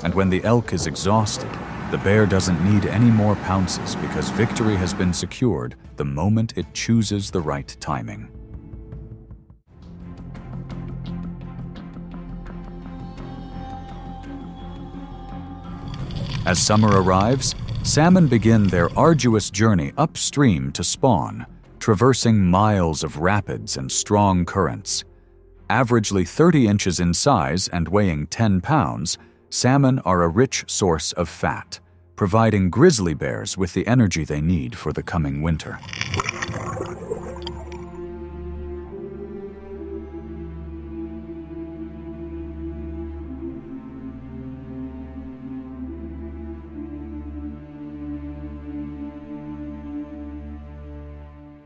And when the elk is exhausted, the bear doesn't need any more pounces because victory has been secured the moment it chooses the right timing. As summer arrives, salmon begin their arduous journey upstream to spawn, traversing miles of rapids and strong currents. Averagely 30 inches in size and weighing 10 pounds, salmon are a rich source of fat, providing grizzly bears with the energy they need for the coming winter.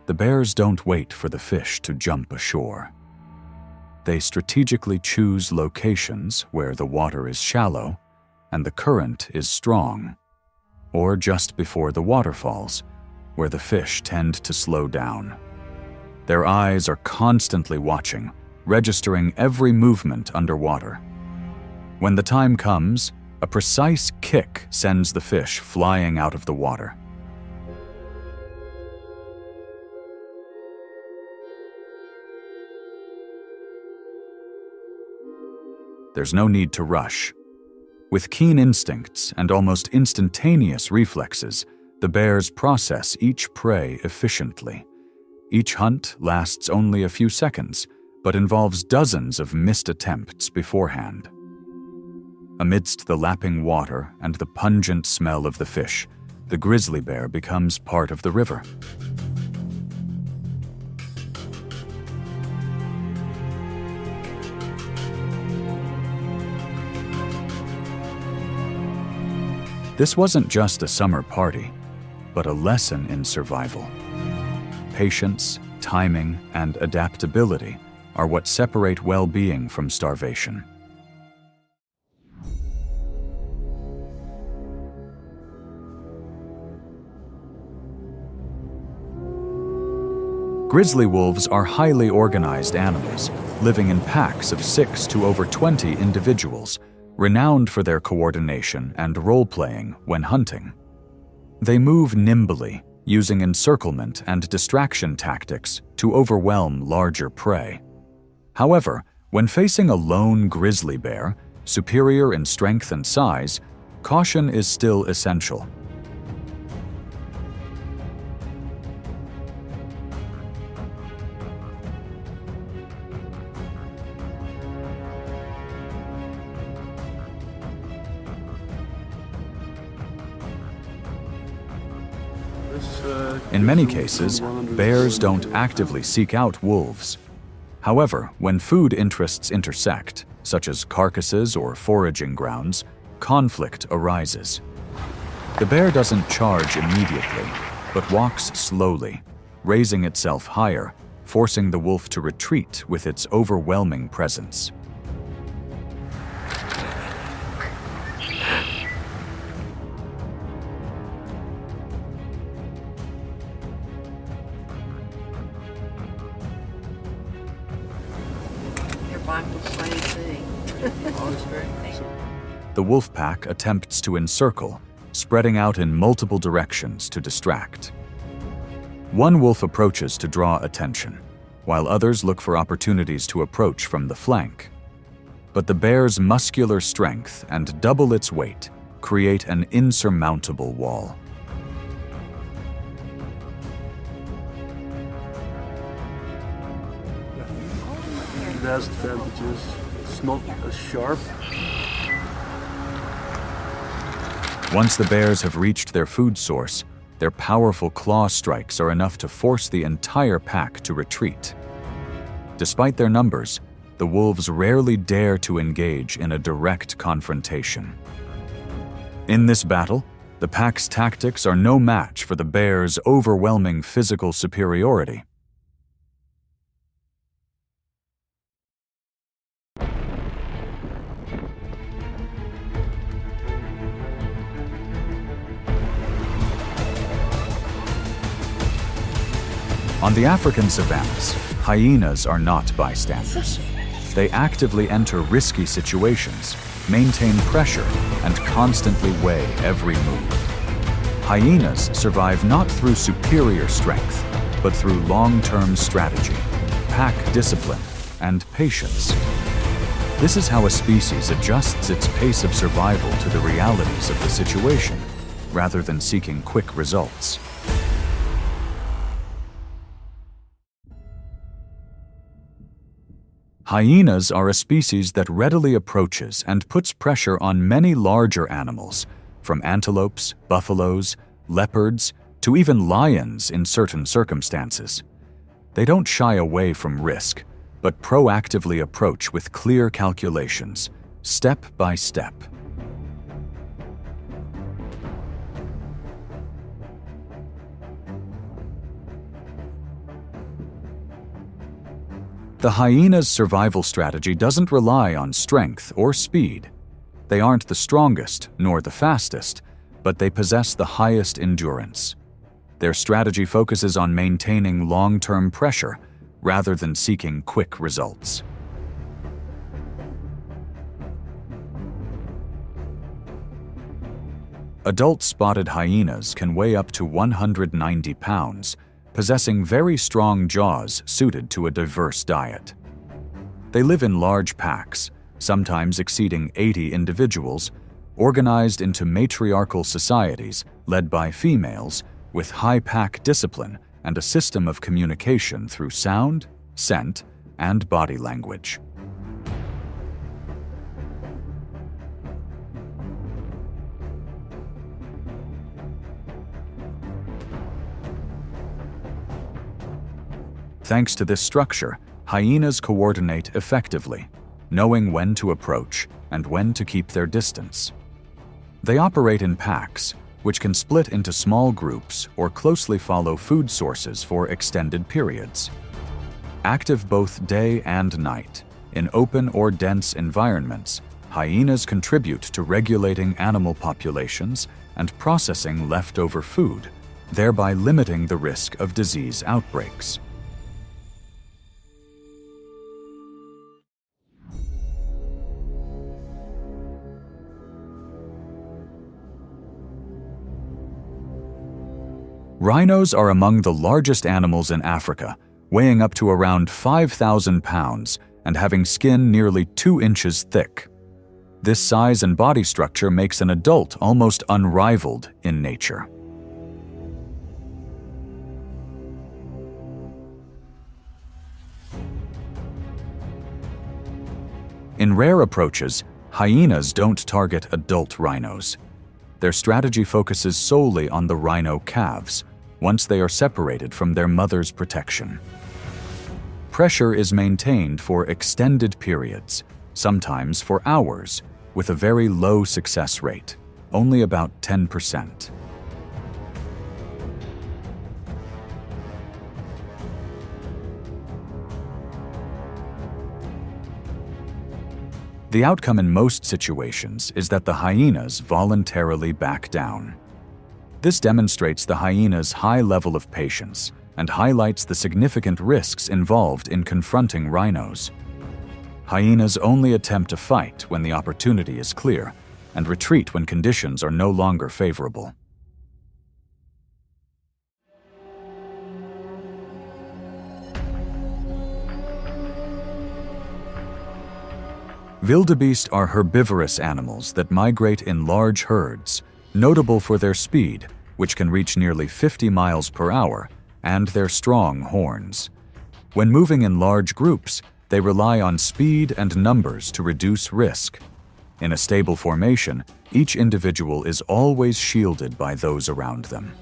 The bears don't wait for the fish to jump ashore. They strategically choose locations where the water is shallow and the current is strong, or just before the waterfalls, where the fish tend to slow down. Their eyes are constantly watching, registering every movement underwater. When the time comes, a precise kick sends the fish flying out of the water. There's no need to rush. With keen instincts and almost instantaneous reflexes, the bears process each prey efficiently. Each hunt lasts only a few seconds, but involves dozens of missed attempts beforehand. Amidst the lapping water and the pungent smell of the fish, the grizzly bear becomes part of the river. This wasn't just a summer party, but a lesson in survival. Patience, timing, and adaptability are what separate well-being from starvation. Grizzly wolves are highly organized animals, living in packs of 6 to over 20 individuals, renowned for their coordination and role-playing when hunting. They move nimbly, using encirclement and distraction tactics to overwhelm larger prey. However, when facing a lone grizzly bear, superior in strength and size, caution is still essential. In many cases, bears don't actively seek out wolves. However, when food interests intersect, such as carcasses or foraging grounds, conflict arises. The bear doesn't charge immediately, but walks slowly, raising itself higher, forcing the wolf to retreat with its overwhelming presence. The wolf pack attempts to encircle, spreading out in multiple directions to distract. One wolf approaches to draw attention, while others look for opportunities to approach from the flank. But the bear's muscular strength and double its weight create an insurmountable wall. It has advantages. It's not as sharp. Once the bears have reached their food source, their powerful claw strikes are enough to force the entire pack to retreat. Despite their numbers, the wolves rarely dare to engage in a direct confrontation. In this battle, the pack's tactics are no match for the bear's overwhelming physical superiority. On the African savannas, hyenas are not bystanders. They actively enter risky situations, maintain pressure, and constantly weigh every move. Hyenas survive not through superior strength, but through long-term strategy, pack discipline, and patience. This is how a species adjusts its pace of survival to the realities of the situation, rather than seeking quick results. Hyenas are a species that readily approaches and puts pressure on many larger animals, from antelopes, buffaloes, leopards, to even lions in certain circumstances. They don't shy away from risk, but proactively approach with clear calculations, step by step. The hyena's survival strategy doesn't rely on strength or speed. They aren't the strongest nor the fastest, but they possess the highest endurance. Their strategy focuses on maintaining long-term pressure rather than seeking quick results. Adult spotted hyenas can weigh up to 190 pounds, possessing very strong jaws suited to a diverse diet. They live in large packs, sometimes exceeding 80 individuals, organized into matriarchal societies led by females with high pack discipline and a system of communication through sound, scent, and body language. Thanks to this structure, hyenas coordinate effectively, knowing when to approach and when to keep their distance. They operate in packs, which can split into small groups or closely follow food sources for extended periods. Active both day and night, in open or dense environments, hyenas contribute to regulating animal populations and processing leftover food, thereby limiting the risk of disease outbreaks. Rhinos are among the largest animals in Africa, weighing up to around 5,000 pounds and having skin nearly 2 inches thick. This size and body structure makes an adult almost unrivaled in nature. In rare approaches, hyenas don't target adult rhinos. Their strategy focuses solely on the rhino calves, once they are separated from their mother's protection. Pressure is maintained for extended periods, sometimes for hours, with a very low success rate, only about 10%. The outcome in most situations is that the hyenas voluntarily back down. This demonstrates the hyena's high level of patience and highlights the significant risks involved in confronting rhinos. Hyenas only attempt to fight when the opportunity is clear and retreat when conditions are no longer favorable. Wildebeest are herbivorous animals that migrate in large herds, notable for their speed, which can reach nearly 50 miles per hour, and their strong horns. When moving in large groups, they rely on speed and numbers to reduce risk. In a stable formation, each individual is always shielded by those around them.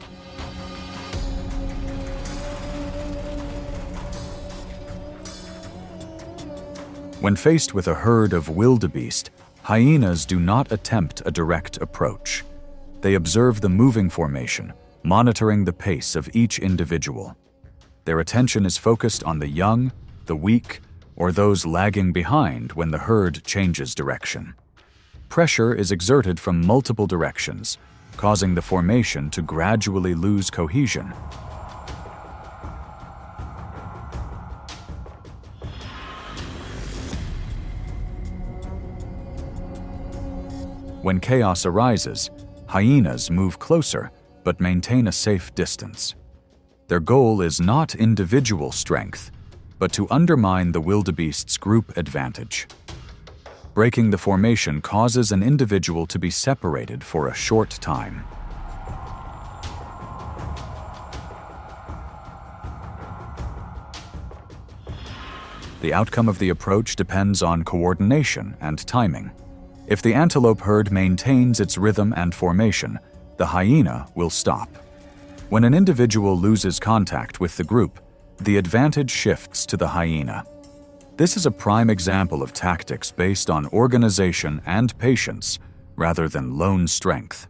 When faced with a herd of wildebeest, hyenas do not attempt a direct approach. They observe the moving formation, monitoring the pace of each individual. Their attention is focused on the young, the weak, or those lagging behind when the herd changes direction. Pressure is exerted from multiple directions, causing the formation to gradually lose cohesion. When chaos arises, hyenas move closer but maintain a safe distance. Their goal is not individual strength, but to undermine the wildebeest's group advantage. Breaking the formation causes an individual to be separated for a short time. The outcome of the approach depends on coordination and timing. If the antelope herd maintains its rhythm and formation, the hyena will stop. When an individual loses contact with the group, the advantage shifts to the hyena. This is a prime example of tactics based on organization and patience rather than lone strength.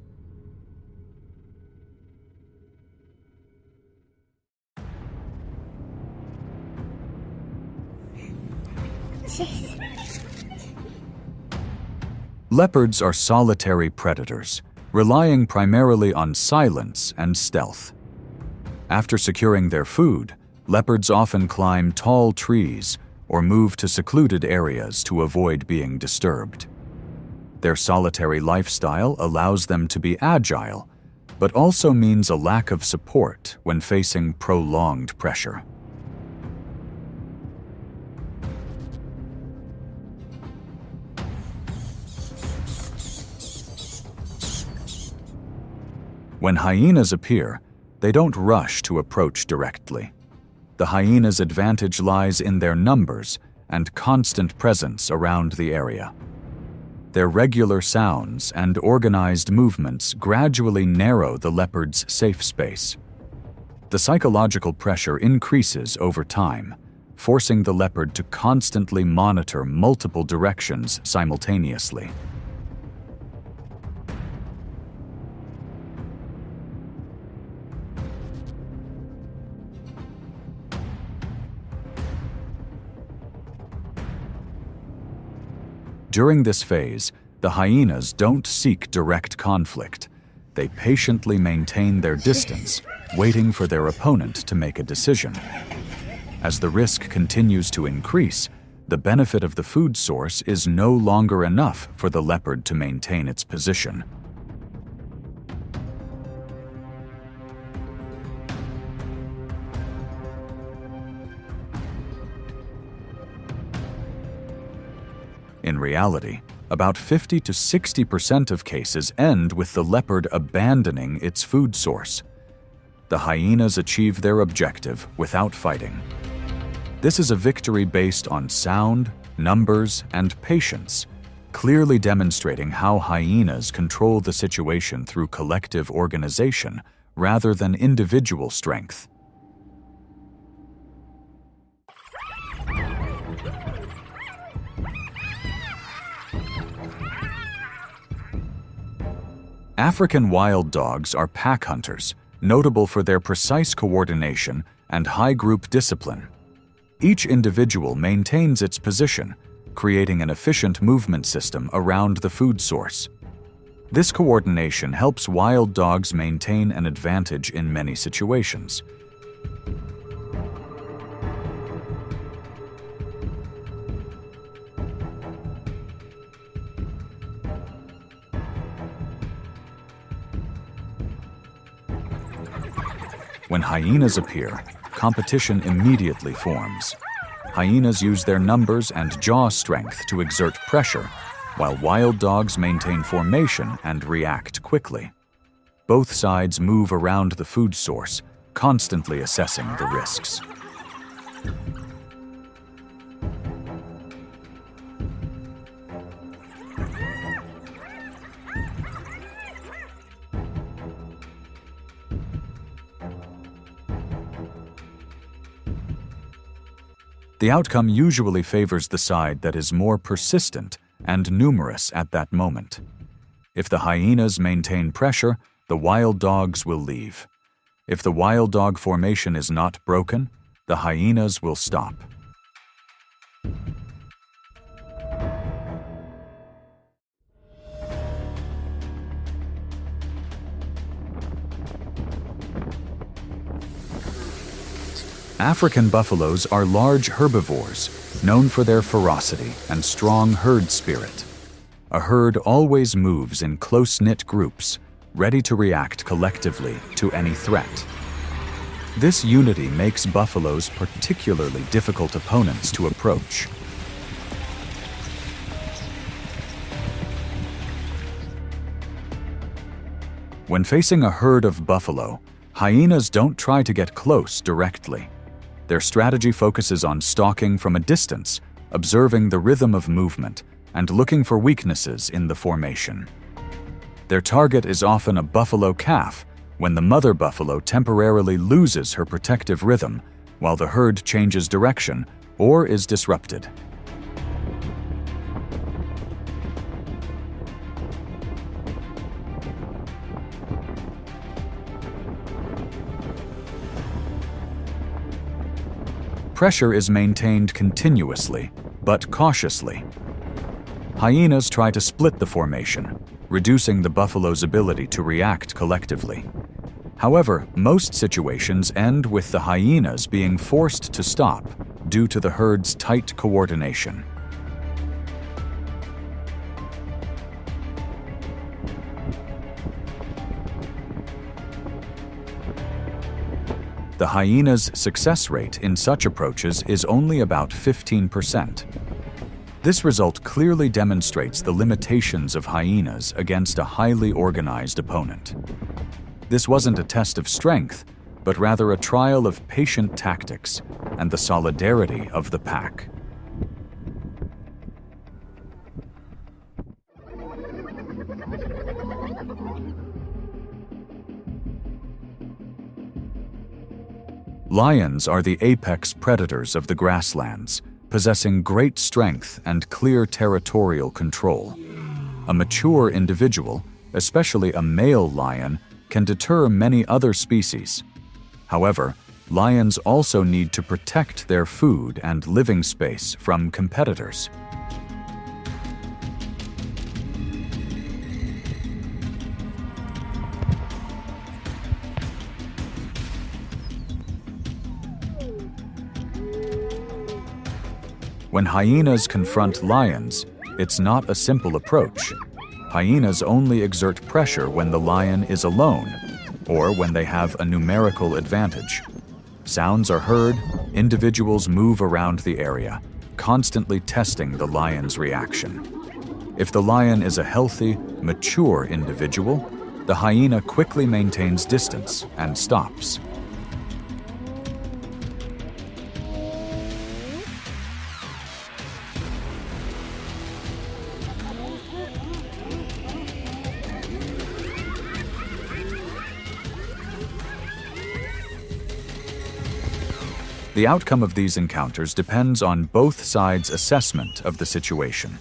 Leopards are solitary predators, relying primarily on silence and stealth. After securing their food, leopards often climb tall trees or move to secluded areas to avoid being disturbed. Their solitary lifestyle allows them to be agile, but also means a lack of support when facing prolonged pressure. When hyenas appear, they don't rush to approach directly. The hyena's advantage lies in their numbers and constant presence around the area. Their regular sounds and organized movements gradually narrow the leopard's safe space. The psychological pressure increases over time, forcing the leopard to constantly monitor multiple directions simultaneously. During this phase, the hyenas don't seek direct conflict. They patiently maintain their distance, waiting for their opponent to make a decision. As the risk continues to increase, the benefit of the food source is no longer enough for the leopard to maintain its position. In reality, about 50 to 60% of cases end with the leopard abandoning its food source. The hyenas achieve their objective without fighting. This is a victory based on sound, numbers, and patience, clearly demonstrating how hyenas control the situation through collective organization rather than individual strength. African wild dogs are pack hunters, notable for their precise coordination and high group discipline. Each individual maintains its position, creating an efficient movement system around the food source. This coordination helps wild dogs maintain an advantage in many situations. When hyenas appear, competition immediately forms. Hyenas use their numbers and jaw strength to exert pressure, while wild dogs maintain formation and react quickly. Both sides move around the food source, constantly assessing the risks. The outcome usually favors the side that is more persistent and numerous at that moment. If the hyenas maintain pressure, the wild dogs will leave. If the wild dog formation is not broken, the hyenas will stop. African buffaloes are large herbivores, known for their ferocity and strong herd spirit. A herd always moves in close-knit groups, ready to react collectively to any threat. This unity makes buffaloes particularly difficult opponents to approach. When facing a herd of buffalo, hyenas don't try to get close directly. Their strategy focuses on stalking from a distance, observing the rhythm of movement, and looking for weaknesses in the formation. Their target is often a buffalo calf, when the mother buffalo temporarily loses her protective rhythm while the herd changes direction or is disrupted. Pressure is maintained continuously, but cautiously. Hyenas try to split the formation, reducing the buffalo's ability to react collectively. However, most situations end with the hyenas being forced to stop due to the herd's tight coordination. The hyena's success rate in such approaches is only about 15%. This result clearly demonstrates the limitations of hyenas against a highly organized opponent. This wasn't a test of strength, but rather a trial of patient tactics and the solidarity of the pack. Lions are the apex predators of the grasslands, possessing great strength and clear territorial control. A mature individual, especially a male lion, can deter many other species. However, lions also need to protect their food and living space from competitors. When hyenas confront lions, it's not a simple approach. Hyenas only exert pressure when the lion is alone, or when they have a numerical advantage. Sounds are heard, individuals move around the area, constantly testing the lion's reaction. If the lion is a healthy, mature individual, the hyena quickly maintains distance and stops. The outcome of these encounters depends on both sides' assessment of the situation.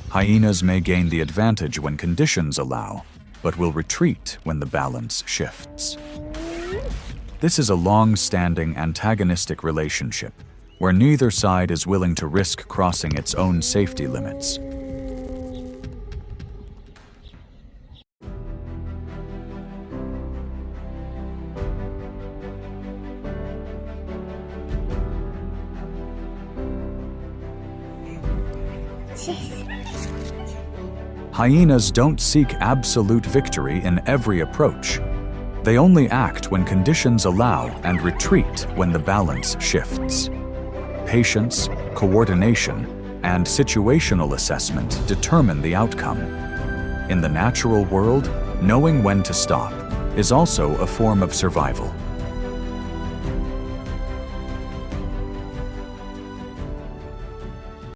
Hyenas may gain the advantage when conditions allow, but will retreat when the balance shifts. This is a long-standing antagonistic relationship, where neither side is willing to risk crossing its own safety limits. Hyenas don't seek absolute victory in every approach. They only act when conditions allow and retreat when the balance shifts. Patience, coordination, and situational assessment determine the outcome. In the natural world, knowing when to stop is also a form of survival.